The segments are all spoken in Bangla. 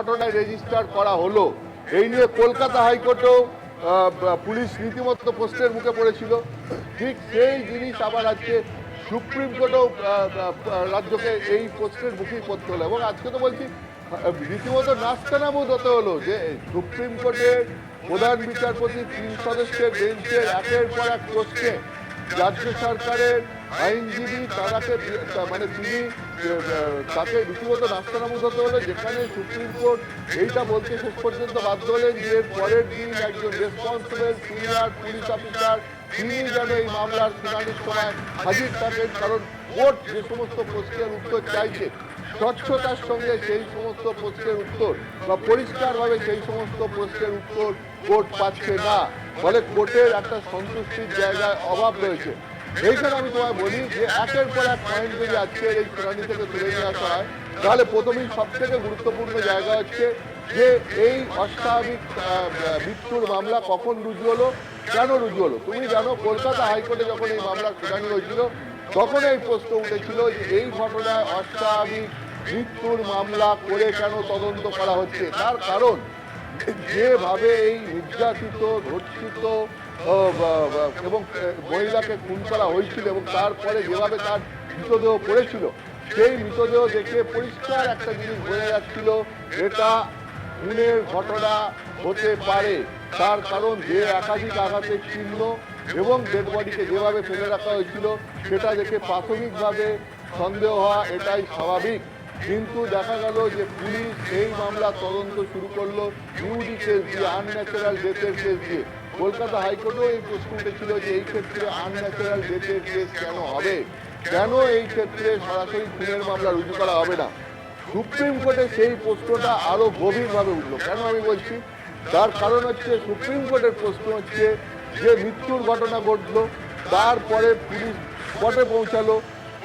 ঘটনায় রেজিস্টার করা হলো। এই নিয়ে কলকাতা হাইকোর্টেও পুলিশ রীতিমতো প্রশ্নের মুখে পড়েছিল। ঠিক সেই জিনিস আবার আজকে সুপ্রিম কোর্টেও রাজ্যকে এই প্রশ্নের মুখেই পড়তে হলো। এবং আজকে তো বলছি রীতিমতো নাস্তানাবুদ হতে হলো যে সুপ্রিম কোর্টের প্রধান বিচারপতি 3 সদস্যের বেঞ্চের একের পর এক প্রশ্নে রাজ্য সরকারের আইনজীবী তিনি তাকে রীতিমতো নাস্তানাবুদ হতে হলো, যেখানে সুপ্রিম কোর্ট এইটা বলতে শেষ পর্যন্ত বাধ্য হলেন যে পরের দিন একজন রেসপন্সিবল সিনিয়র পুলিশ অফিসার তিনি যেন এই মামলার শুনানির সময় হাজির থাকেন, কারণ কোর্ট যে সমস্ত প্রশ্নের উত্তর চাইছে স্বচ্ছতার সঙ্গে সেই সমস্ত প্রশ্নের উত্তর বা পরিষ্কারভাবে সেই সমস্ত প্রশ্নের উত্তর কোর্ট পাচ্ছে না। ফলে কোর্টের একটা সন্তুষ্টির জায়গায় অভাব রয়েছে। এইখানে আমি তোমায় বলি যে একের পর এক পয়েন্ট যদি আজকের এই শুনানি থেকে তুলে নিয়ে আসা হয়, তাহলে প্রথমেই সব থেকে গুরুত্বপূর্ণ জায়গা হচ্ছে যে এই অস্বাভাবিক মৃত্যুর মামলা কখন রুজু হলো, কেন রুজু হলো। তুমি জানো কলকাতা হাইকোর্টে যখন এই মামলার শুনানি হয়েছিল তখন এই প্রশ্ন উঠেছিল যে এই ঘটনায় অস্বাভাবিক মৃত্যুর মামলা করে কেন তদন্ত করা হচ্ছে। তার কারণ যেভাবে এই নির্যাতিত ধর্ষিত এবং মহিলাকে খুন করা হয়েছিল এবং তারপরে যেভাবে তার মৃতদেহ পড়েছিল, সেই মৃতদেহ দেখে পরিষ্কার একটা জিনিস বোঝা যাচ্ছিল এটা খুনের ঘটনা হতে পারে। তার কারণ যে একাধিক আঘাতের চিহ্ন এবং ডেড বডিকে যেভাবে ফেলে রাখা হয়েছিল সেটা দেখে প্রাথমিকভাবে সন্দেহ হওয়া এটাই স্বাভাবিক। কিন্তু দেখা গেল যে পুলিশ এই মামলা তদন্ত শুরু করলো ইউডি কেস দিয়ে, আনন্যাচারাল ডেথের কেস দিয়ে। কলকাতা হাইকোর্টেও এই প্রশ্ন উঠেছিল যে এই ক্ষেত্রে আনন্যাচারাল ডেথের কেস কেন হবে, কেন এই ক্ষেত্রে সরাসরি খুনের মামলা রুজু করা হবে না। সুপ্রিম কোর্টে সেই প্রশ্নটা আরো গভীরভাবে উঠলো। কেন আমি বলছি, তার কারণ হচ্ছে সুপ্রিম কোর্টের প্রশ্ন হচ্ছে যে মৃত্যুর ঘটনা ঘটলো, তারপরে পুলিশ স্পটে পৌঁছালো,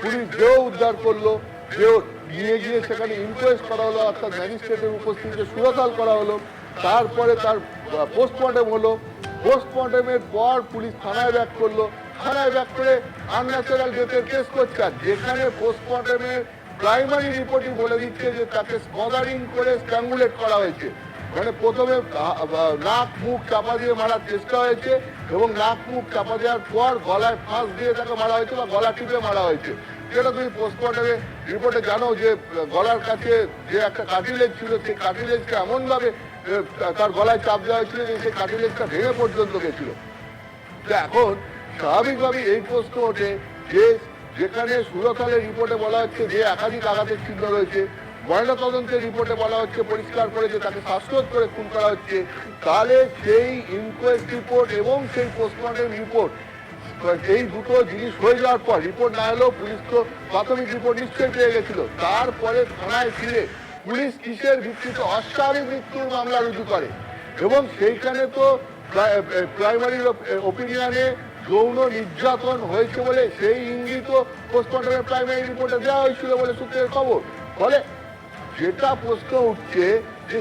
পুলিশ দেহ উদ্ধার করলো, দেহ নিয়ে গিয়ে সেখানে ইনকোয়েস্ট করা হলো, অর্থাৎ ম্যাজিস্ট্রেটের উপস্থিতিতে সুরতাল করা হলো, তারপরে তার পোস্টমর্টেম হলো, পোস্টমর্টেমের পর পুলিশ থানায় ব্যাক করলো, থানায় ব্যাক করে আনন্যাচারাল ডেথের কেস করছে। আর যেখানে পোস্টমর্টেমের প্রাইমারি রিপোর্টই বলে দিচ্ছে যে তাকে স্মদারিং করে স্ট্র্যাঙ্গুলেট করা হয়েছে, মানে প্রথমে নাক মুখ চাপা দিয়ে মারার চেষ্টা হয়েছে এবং নাক মুখ চাপা দেওয়ার পর গলায় ফাঁস দিয়ে তাকে মারা হয়েছে বা গলা টিপে মারা হয়েছে। যেটা তুমি পোস্টমর্টমে রিপোর্টে জানো যে গলার কাছে যে একটা কার্টিলেজ ছিল সেই কার্টিলেজটা এমনভাবে তার গলায় চাপ দেওয়া হয়েছিল যে সেই কার্টিলেজটা ভেঙে পর্যন্ত গেছিল। এখন স্বাভাবিকভাবে এই প্রশ্ন ওঠে যে যেখানে সুরতালের রিপোর্টে বলা হচ্ছে যে একাধিক আঘাতের চিহ্ন রয়েছে, ময়নাতদন্তের রিপোর্টে বলা হচ্ছে পরিষ্কার করে যে তাকে শ্বাসরোধ করে খুন করা হচ্ছে, তাহলে সেই ইনকোয়েস্ট রিপোর্ট এবং সেই পোস্টমর্টম রিপোর্ট এই দুটো জিনিস হয়ে যাওয়ার পর রিপোর্ট না এলেও পুলিশ তো প্রাথমিক রিপোর্ট নিশ্চয়ই পেয়ে গেছিল, তারপরে থানায় ফিরে পুলিশ কিসের ভিত্তিতে অস্বাভাবিক মৃত্যুর মামলা রুজু করে এবং সেইখানে তো প্রাইমারি ওপিনিয়নে যৌন নির্যাতন হয়েছে বলে সেই ইঙ্গিত পোস্টমর্টমের প্রাইমারি রিপোর্টে দেওয়া হয়েছিল বলে সূত্রের খবর। ফলে যেটা প্রশ্ন উঠছে যে